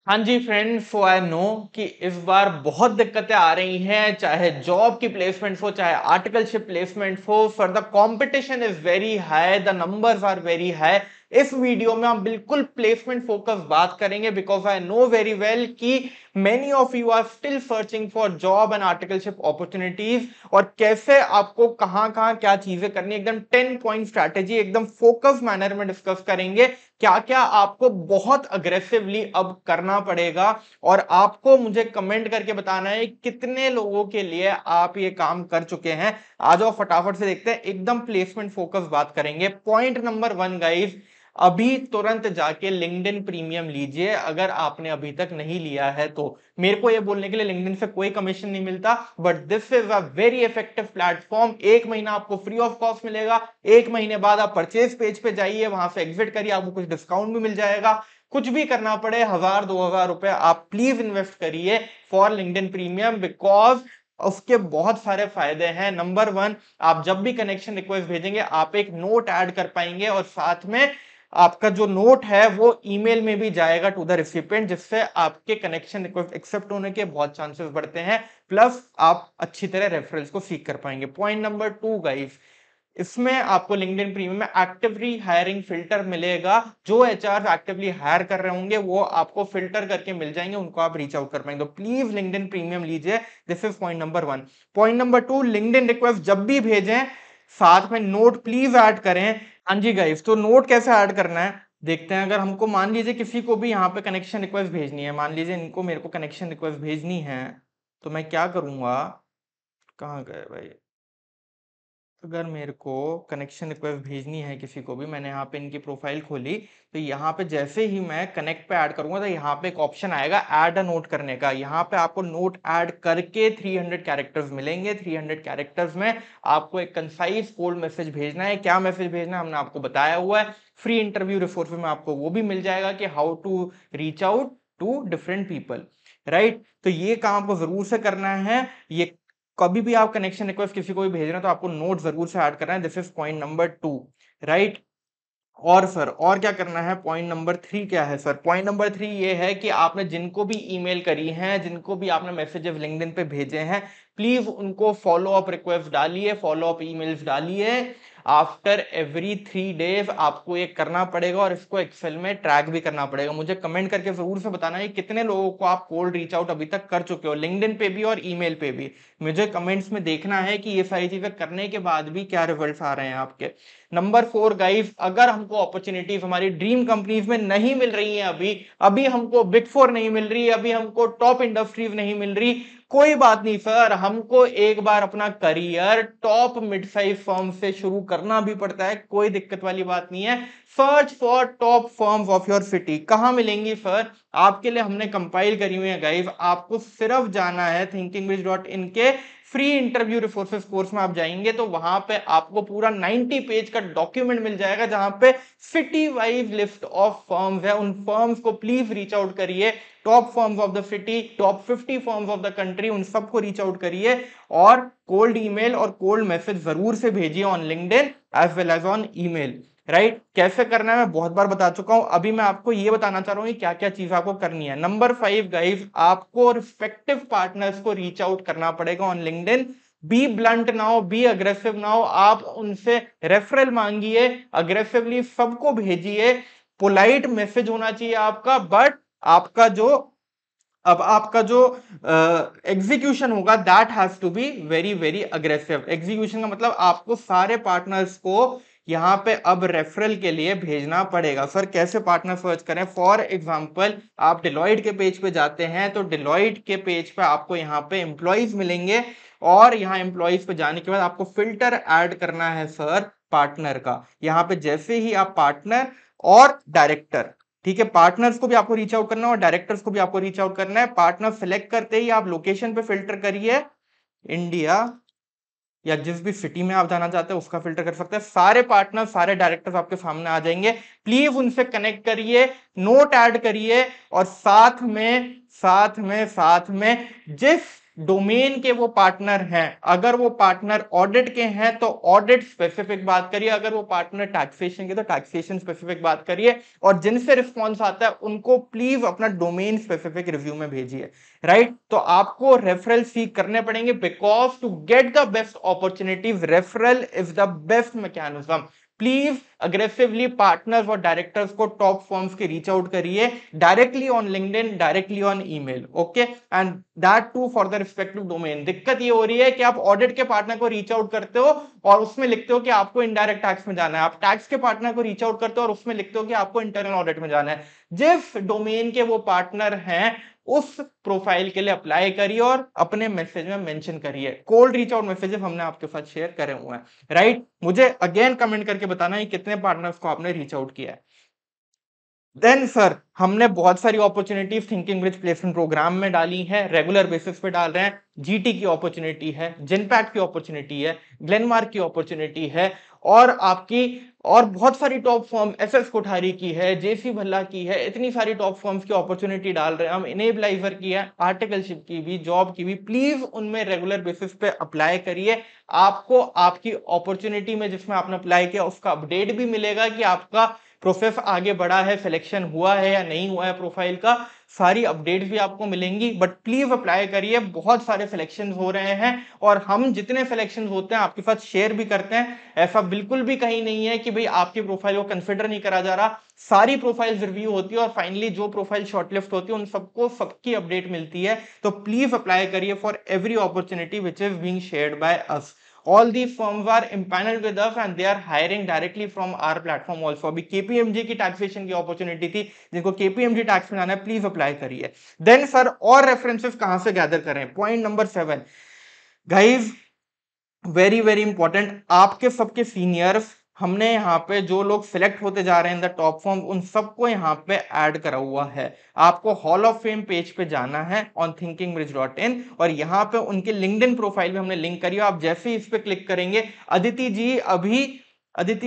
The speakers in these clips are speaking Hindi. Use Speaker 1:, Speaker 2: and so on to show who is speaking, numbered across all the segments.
Speaker 1: हाँ जी फ्रेंड्स, सो आई नो कि इस बार बहुत दिक्कतें आ रही हैं, चाहे जॉब की प्लेसमेंट हो, चाहे आर्टिकलशिप प्लेसमेंट हो। For the competition is very high, the numbers are very high. इस वीडियो में हम बिल्कुल प्लेसमेंट फोकस बात करेंगे, because I know very well कि many of you are still searching for job and articleship opportunities, और कैसे आपको कहां कहां क्या चीजें करनी है। एकदम 10 पॉइंट स्ट्रैटेजी, एकदम फोकस मैनर में डिस्कस करेंगे क्या क्या आपको बहुत अग्रेसिवली अब करना पड़ेगा। और आपको मुझे कमेंट करके बताना है कितने लोगों के लिए आप ये काम कर चुके हैं। आ जाओ फटाफट से देखते हैं, एकदम प्लेसमेंट फोकस बात करेंगे। पॉइंट नंबर 1 गाइस, अभी तुरंत जाके लिंक्डइन प्रीमियम लीजिए अगर आपने अभी तक नहीं लिया है तो। मेरे को ये बोलने के लिए लिंक्डइन से कोई कमीशन नहीं मिलता, but this is a very effective platform. एक महीना आपको फ्री ऑफ कॉस्ट मिलेगा, एक महीने बाद आप परचेज पेज पे जाइए, वहां से एग्जिट करिए, आपको कुछ डिस्काउंट भी मिल जाएगा। कुछ भी करना पड़े, 1000-2000 रुपए आप प्लीज इन्वेस्ट करिए फॉर लिंक्डइन प्रीमियम, बिकॉज उसके बहुत सारे फायदे हैं। नंबर 1, आप जब भी कनेक्शन रिक्वेस्ट भेजेंगे आप एक नोट ऐड कर पाएंगे, और साथ में आपका जो नोट है वो ईमेल में भी जाएगा टू द रिसिपिएंट, जिससे आपके कनेक्शन रिक्वेस्ट एक्सेप्ट होने के बहुत चांसेस बढ़ते हैं। प्लस आप अच्छी तरह रेफरेंस को सीख कर पाएंगे। पॉइंट नंबर 2 गाइस, इसमें आपको लिंक्डइन प्रीमियम में एक्टिवली हायरिंग फिल्टर मिलेगा। जो एचआर एक्टिवली हायर कर रहे होंगे वो आपको फिल्टर करके मिल जाएंगे, उनको आप रीच आउट कर पाएंगे। तो प्लीज लिंक्डइन प्रीमियम लीजिए। This is point number 1। Point number 2, LinkedIn request जब भी भेजें साथ में नोट प्लीज ऐड करें। हाँ जी गाइस, तो नोट कैसे ऐड करना है देखते हैं। अगर हमको मान लीजिए किसी को भी यहाँ पे कनेक्शन रिक्वेस्ट भेजनी है, मान लीजिए इनको मेरे को कनेक्शन रिक्वेस्ट भेजनी है, तो मैं क्या करूंगा, कहाँ गए भाई। अगर मेरे को कनेक्शन रिक्वेस्ट भेजनी है किसी को भी, मैंने यहाँ पे इनकी प्रोफाइल खोली, तो यहाँ पे जैसे ही मैं कनेक्ट पे ऐड करूंगा तो यहाँ पे एक ऑप्शन आएगा ऐड अ नोट करने का। यहाँ पे आपको नोट ऐड करके 300 कैरेक्टर्स मिलेंगे। 300 कैरेक्टर्स में आपको एक कंसाइज कोल्ड मैसेज भेजना है। क्या मैसेज भेजना है हमने आपको बताया हुआ है। फ्री इंटरव्यू रिसोर्स में आपको वो भी मिल जाएगा कि how to reach out to different people, right. तो ये काम आपको जरूर से करना है। ये कभी भी आप कनेक्शन रिक्वेस्ट किसी को भी भेज रहे हैं तो आपको नोट जरूर से ऐड करना है। This is point number 2, right. और सर और क्या करना है, पॉइंट नंबर 3 क्या है सर। पॉइंट नंबर 3 ये है कि आपने जिनको भी ईमेल करी हैं, जिनको भी आपने मैसेजेस लिंक्डइन पे भेजे हैं, प्लीज उनको फॉलो अप रिक्वेस्ट डालिए, फॉलो अप ईमेल्स डालिए। आफ्टर एवरी 3 डेज आपको ये करना पड़ेगा, और इसको एक्सेल में ट्रैक भी करना पड़ेगा। मुझे कमेंट करके जरूर से बताना है कितने लोगों को आप कोल्ड रीच आउट अभी तक कर चुके हो, लिंक्डइन पे भी और ईमेल पे भी। मुझे कमेंट्स में देखना है कि ये सारी चीजें करने के बाद भी क्या रिजल्ट्स आ रहे हैं आपके। नंबर 4 गाइस, अगर हमको अपॉर्चुनिटीज हमारी ड्रीम कंपनीज में नहीं मिल रही हैं, अभी अभी हमको बिग 4 नहीं मिल रही, अभी हमको टॉप इंडस्ट्रीज नहीं मिल रही, कोई बात नहीं सर। हमको एक बार अपना career top mid size firm से शुरू करना भी पड़ता है, कोई दिक्कत वाली बात नहीं है। Search for top firms of your city. कहां मिलेंगी सर, आपके लिए हमने कंपाइल करी हुई है गाइस। आपको सिर्फ जाना है thinkingbiz.in के फ्री इंटरव्यू रिसोर्सेज कोर्स में आप जाएंगे तो वहां पे आपको पूरा 90 पेज का डॉक्यूमेंट मिल जाएगा, जहां पे city wise list of firms है। उन फर्म्स को प्लीज रीच आउट करिए। Top firms of the city, top 50 firms of the country, उन सबको रीच आउट करिए, और कोल्ड ईमेल और कोल्ड मैसेज जरूर से भेजिए on LinkedIn as well as on email, right. कैसे करना है मैं बहुत बार बता चुका हूं, अभी मैं आपको ये बताना चाह रहा हूं क्या क्या चीज आपको करनी है। नंबर 5 गाइस, आपको रिस्पेक्टिव पार्टनर्स को रीच आउट करना पड़ेगा on LinkedIn. Be blunt now, be aggressive now. आप उनसे रेफरल मांगिए, अग्रेसिवली सबको भेजिए। पोलाइट मैसेज होना चाहिए आपका, बट आपका जो अब आपका जो एग्जीक्यूशन होगा that has to be very very aggressive. Execution का मतलब आपको सारे पार्टनर्स को यहां पे अब रेफरल के लिए भेजना पड़ेगा। सर कैसे पार्टनर सर्च करें, फॉर एग्जांपल आप डिलॉयट के पेज पे जाते हैं तो डिलॉयट के पेज पे आपको यहाँ पे एम्प्लॉइज मिलेंगे, और यहाँ एम्प्लॉइज पे जाने के बाद आपको फिल्टर ऐड करना है सर पार्टनर का। यहाँ पे जैसे ही आप पार्टनर और डायरेक्टर, ठीक है, पार्टनर्स को भी आपको रीच आउट करना है और डायरेक्टर्स को भी आपको रीच आउट करना है। पार्टनर सेलेक्ट करते ही आप लोकेशन पे फिल्टर करिए, इंडिया या जिस भी सिटी में आप जाना चाहते हैं उसका फिल्टर कर सकते हैं। सारे पार्टनर सारे डायरेक्टर्स आपके सामने आ जाएंगे। प्लीज उनसे कनेक्ट करिए, नोट ऐड करिए, और साथ में जिस डोमेन के वो पार्टनर हैं, अगर वो पार्टनर ऑडिट के हैं तो ऑडिट स्पेसिफिक बात करिए, अगर वो पार्टनर टैक्सेशन के तो टैक्सेशन स्पेसिफिक बात करिए, और जिनसे रिस्पॉन्स आता है उनको प्लीज अपना डोमेन स्पेसिफिक रिव्यू में भेजिए, राइट। तो आपको रेफरल सीक करने पड़ेंगे, because to get the best opportunities referral is the best mechanism. Please aggressively partners और डायरेक्टर्स को टॉप फर्म्स के रीच आउट करिए, directly on LinkedIn, directly on email, okay, and that too for the respective domain. दिक्कत ये हो रही है कि आप ऑडिट के पार्टनर को रीच आउट करते हो और उसमें लिखते हो कि आपको इनडायरेक्ट टैक्स में जाना है, आप टैक्स के पार्टनर को रीच आउट करते हो और उसमें लिखते हो कि आपको इंटरनल ऑडिट में जाना है। जिस डोमेन के वो पार्टनर हैं उस प्रोफाइल के लिए अप्लाई करिए और अपने मैसेज में मेंशन करिए। कोल्ड रीच आउट मैसेजेस हमने आपके साथ शेयर करे हुए हैं, राइट। मुझे अगेन कमेंट करके बताना है कितने पार्टनर्स को आपने रीच आउट किया है। देन सर, हमने बहुत सारी opportunities Thinking Bridge placement program में डाली है, रेगुलर बेसिस पे डाल रहे हैं। जीटी की अपॉर्चुनिटी है, जिनपैक्ट की अपॉर्चुनिटी है, ग्लेनमार्क की अपॉर्चुनिटी है, और आपकी और बहुत सारी टॉप फर्म, एसएस कोठारी की है, जेसी भल्ला की है, इतनी सारी टॉप फर्म्स की अपॉर्चुनिटी डाल रहे हैं हम। इनेबलाइजर की है, आर्टिकलशिप की भी, जॉब की भी, प्लीज उनमें रेगुलर बेसिस पे अप्लाई करिए। आपको आपकी अपॉर्चुनिटी में जिसमें आपने अप्लाई किया उसका अपडेट भी मिलेगा कि आपका प्रोसेस आगे बढ़ा है, सिलेक्शन हुआ है या नहीं हुआ है, प्रोफाइल का सारी अपडेट्स भी आपको मिलेंगी। बट प्लीज अप्लाई करिए, बहुत सारे सिलेक्शन हो रहे हैं और हम जितने सिलेक्शन होते हैं आपके साथ शेयर भी करते हैं। ऐसा बिल्कुल भी कहीं नहीं है कि भाई आपकी प्रोफाइल को कंसिडर नहीं करा जा रहा, सारी प्रोफाइल रिव्यू होती है और फाइनली जो प्रोफाइल शॉर्टलिस्ट होती है उन सबको सबकी अपडेट मिलती है। तो प्लीज अप्लाई करिए for every opportunity which is being shared by us. All these firms are empaneled with us and they are hiring directly from our platform also. अभी KPMG की टैक्सेशन की अपॉर्चुनिटी थी, जिनको KPMG टैक्स में जाना है प्लीज अप्लाई करिए। देन सर, और रेफरेंसेस कहां से गैदर करें? Point number 7 guys, very very important, आपके सबके सीनियर्स, हमने यहाँ पे जो लोग सिलेक्ट होते जा रहे हैं इन द टॉप फॉर्म, उन सबको यहाँ पे ऐड करा हुआ है। आपको हॉल ऑफ फेम पेज पे जाना है ऑन thinkingbridge.in और यहाँ पे उनके लिंक्डइन प्रोफाइल में हमने लिंक करी है। आप जैसे ही इस पे क्लिक करेंगे, अदिति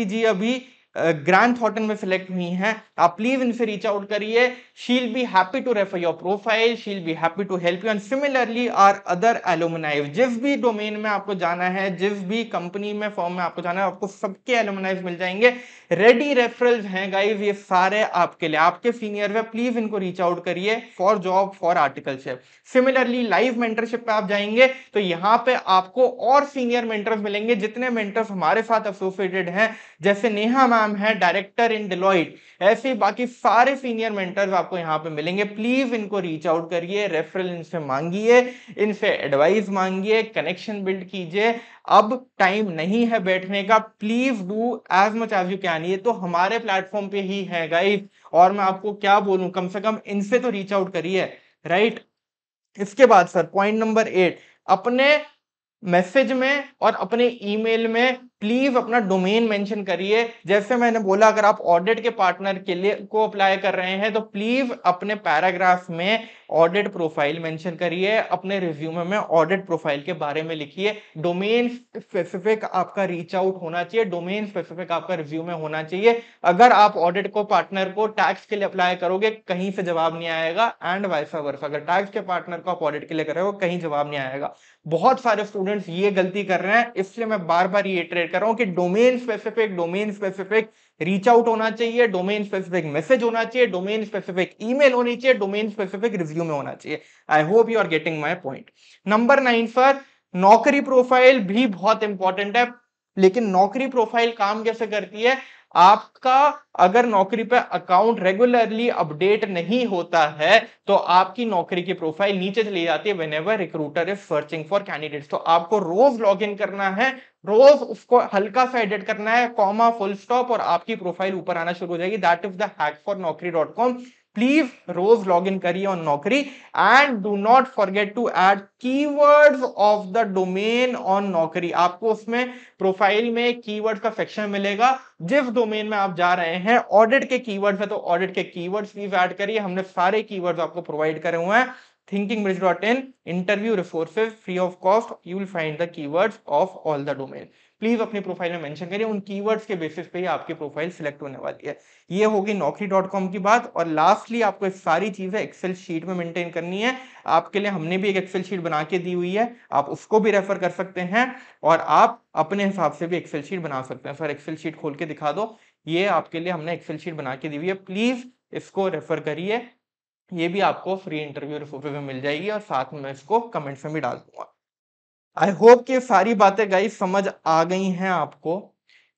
Speaker 1: जी अभी ग्रैंड थॉर्टन में सिलेक्ट हुई हैं, आप प्लीज इनसे रीच आउट करिए। She'll be happy to refer your profile, she'll be happy to help you, and similarly are other alumnis. जिस भी डोमेन में आपको जाना है, जिस भी कंपनी में, फर्म में आपको जाना है, आपको सबके एलुमनाइज मिल जाएंगे। रेडी रेफरल्स हैं गाइज ये सारे आपके लिए, आपके सीनियर है, प्लीज इनको रीच आउट करिए for job, for articleship. Similarly live mentorship पे आप जाएंगे तो यहाँ पे आपको और सीनियर मेंटर्स मिलेंगे, जितने मेंटर्स हमारे साथ एसोसिएटेड हैं, जैसे नेहा मैम है डायरेक्टर इन डिलॉइट, ऐसे ही बाकी सारे सीनियर मेंटर्स आपको यहाँ पे मिलेंगे। प्लीज इनको रीच आउट करिए, रेफरल इनसे मांगिए, इनसे एडवाइस मांगिए, कनेक्शन बिल्ड कीजिए। अब टाइम नहीं है बैठने का, please do as much as you can. ये तो हमारे प्लेटफॉर्म पे ही है गाइस, और मैं आपको क्या बोलूं, कम से कम इनसे तो रीच आउट करिए, राइट। इसके बाद सर, पॉइंट नंबर 8, अपने मैसेज में और अपने ईमेल में प्लीज अपना डोमेन मेंशन करिए। जैसे मैंने बोला, अगर आप ऑडिट के पार्टनर के लिए को अप्लाई कर रहे हैं तो प्लीज अपने पैराग्राफ में ऑडिट प्रोफाइल मेंशन करिए, अपने रिज्यूमे में ऑडिट प्रोफाइल के बारे में लिखिए। डोमेन स्पेसिफिक आपका रीच आउट होना चाहिए, डोमेन स्पेसिफिक आपका रिज्यूमे होना चाहिए। अगर आप ऑडिट को पार्टनर को टैक्स के लिए अप्लाई करोगे, कहीं से जवाब नहीं आएगा, एंड वाइस वर्सा, अगर टैक्स के पार्टनर को आप ऑडिट के लिए कर रहे हो, कहीं जवाब नहीं आएगा। बहुत सारे स्टूडेंट्स ये गलती कर रहे हैं, इसलिए मैं बार बार ये इटरेट कर रहा हूं कि डोमेन स्पेसिफिक रीच आउट होना चाहिए, डोमेन स्पेसिफिक मैसेज होना चाहिए, डोमेन स्पेसिफिक ईमेल होनी चाहिए, डोमेन स्पेसिफिक रिव्यू में होना चाहिए। I hope you are getting my point. Number 9 sir, Naukri profile भी बहुत इंपॉर्टेंट है, लेकिन नौकरी प्रोफाइल काम कैसे करती है? आपका अगर नौकरी पे अकाउंट रेगुलरली अपडेट नहीं होता है तो आपकी नौकरी की प्रोफाइल नीचे चली जाती है whenever recruiter is searching for candidates. तो आपको रोज लॉगिन करना है, रोज उसको हल्का सा एडिट करना है, कॉमा फुल स्टॉप, और आपकी प्रोफाइल ऊपर आना शुरू हो जाएगी। That is the hack for naukri.com। Please रोज लॉग इन करिए on Naukri, and do not forget to add keywords of the domain on Naukri. आपको उसमें प्रोफाइल में कीवर्ड का सेक्शन मिलेगा, जिस डोमेन में आप जा रहे हैं, ऑडिट के कीवर्ड्स है तो ऑडिट के कीवर्ड्स प्लीज ऐड करिए। हमने सारे कीवर्ड्स आपको प्रोवाइड करे हुए हैं। thinkingbridge.in, interview resources free of cost, you will find the keywords of all the domain। Please अपनी प्रोफाइल में मेंशन करिए, उन कीवर्ड्स के बेसिस पे ही आपकी प्रोफाइल सिलेक्ट होने वाली है। ये होगी naukri.com की बात। और लास्टली आपको सारी चीजें एक्सेल शीट में मेंटेन करनी है। आपके लिए हमने भी एक एक्सेल शीट बना के दी हुई है, आप उसको भी रेफर कर सकते हैं और आप अपने हिसाब से भी एक्सेल शीट बना सकते हैं। सर एक्सेल शीट खोल के दिखा दो, ये आपके लिए हमने एक्सेल शीट बना के दी हुई है, प्लीज इसको रेफर करिए। ये भी आपको फ्री इंटरव्यू रिसोर्सेज में मिल जाएगी और साथ में मैं इसको कमेंट्स में भी डाल दूंगा। आई होप कि सारी बातें गाइस समझ आ गई हैं आपको।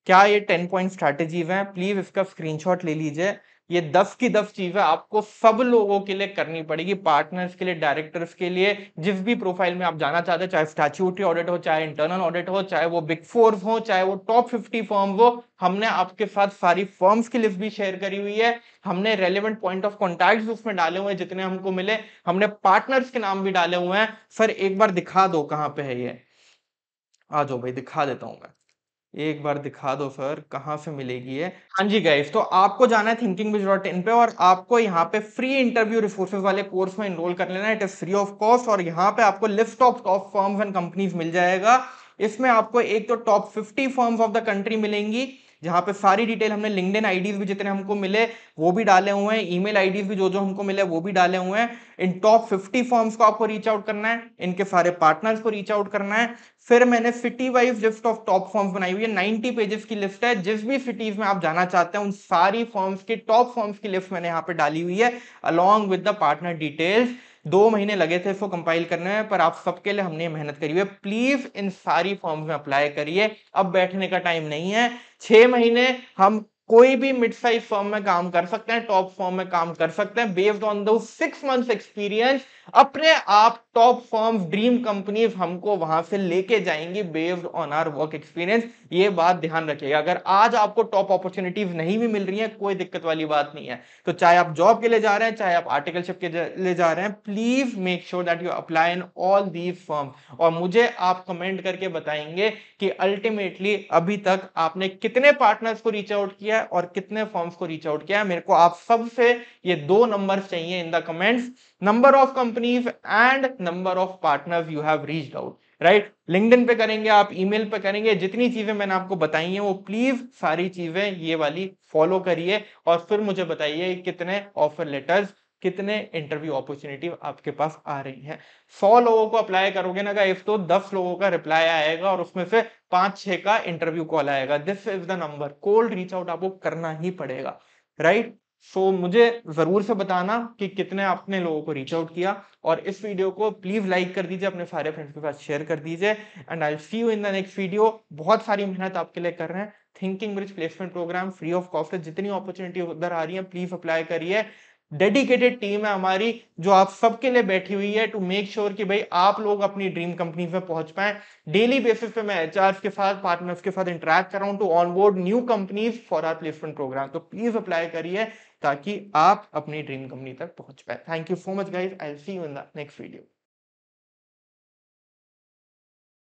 Speaker 1: क्या ये 10 पॉइंट स्ट्रैटेजीज हैं, प्लीज इसका स्क्रीनशॉट ले लीजिए। ये 10 की 10 चीजें आपको सब लोगों के लिए करनी पड़ेगी, पार्टनर्स के लिए, डायरेक्टर्स के लिए, जिस भी प्रोफाइल में आप जाना चाहते हैं, चाहे स्टैट्यूटरी ऑडिट हो, चाहे इंटरनल ऑडिट हो, चाहे वो बिग फोर हो, चाहे वो टॉप 50 फर्म हो। हमने आपके साथ सारी फर्म्स की लिस्ट भी शेयर करी हुई है, हमने रेलेवेंट पॉइंट ऑफ कॉन्टैक्ट उसमें डाले हुए हैं जितने हमको मिले, हमने पार्टनर्स के नाम भी डाले हुए हैं। सर एक बार दिखा दो कहां पे है ये, आ जाओ भाई दिखा देता हूं मैं, एक बार दिखा दो सर कहां से मिलेगी ये। हाँ जी गाइस, तो आपको जाना है thinkingbiz.in पे और आपको यहाँ पे फ्री इंटरव्यू रिसोर्सेज वाले कोर्स में एनरोल कर लेना है। It is free of cost और यहाँ पे आपको list of top firms and companies मिल जाएगा। इसमें आपको एक तो top 50 firms of the country मिलेंगी, जहां पे सारी डिटेल हमने लिंक्डइन आईडीज भी जितने हमको मिले वो भी डाले हुए हैं, ईमेल आईडीज भी जो जो हमको मिले वो भी डाले हुए हैं। इन टॉप 50 फर्म्स को आपको रीच आउट करना है, इनके सारे पार्टनर्स को रीच आउट करना है। फिर मैंने city wise list of top firms बनाई हुई है, 90 पेजेस की लिस्ट है, जिस भी सिटीज में आप जाना चाहते हैं उन सारी फर्म्स की टॉप फर्म्स की लिस्ट मैंने यहाँ पे डाली हुई है along with the partner details. 2 महीने लगे थे इसको कंपाइल करने में, पर आप सबके लिए हमने मेहनत करी हुई है। प्लीज इन सारी फर्म्स में अप्लाई करिए, अब बैठने का टाइम नहीं है। 6 महीने हम कोई भी मिड साइज फर्म में काम कर सकते हैं, टॉप फर्म में काम कर सकते हैं, बेस्ड ऑन दो 6 मंथ्स एक्सपीरियंस। अपने आप टॉप फर्म्स, ड्रीम कंपनीज हमको वहां से लेके जाएंगी based on our work experience. ये बात ध्यान रखिएगा। अगर आज आपको टॉप अपॉर्चुनिटीज नहीं भी मिल रही है, कोई दिक्कत वाली बात नहीं है। तो चाहे आप जॉब के लिए जा रहे हैं, चाहे आप आर्टिकलशिप के लिए जा रहे हैं, please make sure that you apply in all these firms. और मुझे आप कमेंट करके बताएंगे कि अल्टीमेटली अभी तक आपने कितने पार्टनर्स को रीच आउट किया है और कितने फर्म्स को रीच आउट किया है। मेरे को आप सबसे ये 2 नंबर्स चाहिए in the comments, number of companies and number of partners you have reached out, right. LinkedIn पे करेंगे, आप ईमेल पे करेंगे, जितनी चीजें मैंने आपको बताई हैं वो प्लीज सारी चीजें ये वाली फॉलो करिए और फिर मुझे बताइए कितने ऑफर लेटर्स, कितने इंटरव्यू अपॉर्चुनिटी आपके पास आ रही हैं। 100 लोगों को अप्लाई करोगे ना गाइस, तो 10 लोगों का रिप्लाई आएगा और उसमें से 5-6 का इंटरव्यू कॉल आएगा। This is the number, cold reach out आपको करना ही पड़ेगा, राइट। सो मुझे जरूर से बताना कि कितने आपने लोगों को रीच आउट किया और इस वीडियो को प्लीज लाइक कर दीजिए, अपने सारे फ्रेंड्स के साथ शेयर कर दीजिए। And I will see you in the next video. बहुत सारी मेहनत आपके लिए कर रहे हैं, Thinking Bridge placement program free of cost है, जितनी अपॉर्चुनिटी उधर आ रही है प्लीज अप्लाई करिए। डेडिकेटेड टीम है हमारी जो आप सबके लिए बैठी हुई है टू मेक श्योर कि भाई आप लोग अपनी ड्रीम कंपनी में पहुंच पाए। डेली बेसिस पे मैं एचआर के साथ, पार्टनर्स के साथ इंटरेक्ट कर रहा हूं to onboard new companies for our placement program. तो प्लीज अप्लाई करिए ताकि आप अपनी ड्रीम कंपनी तक पहुंच पाए। Thank you so much guys, I will see you in the next video.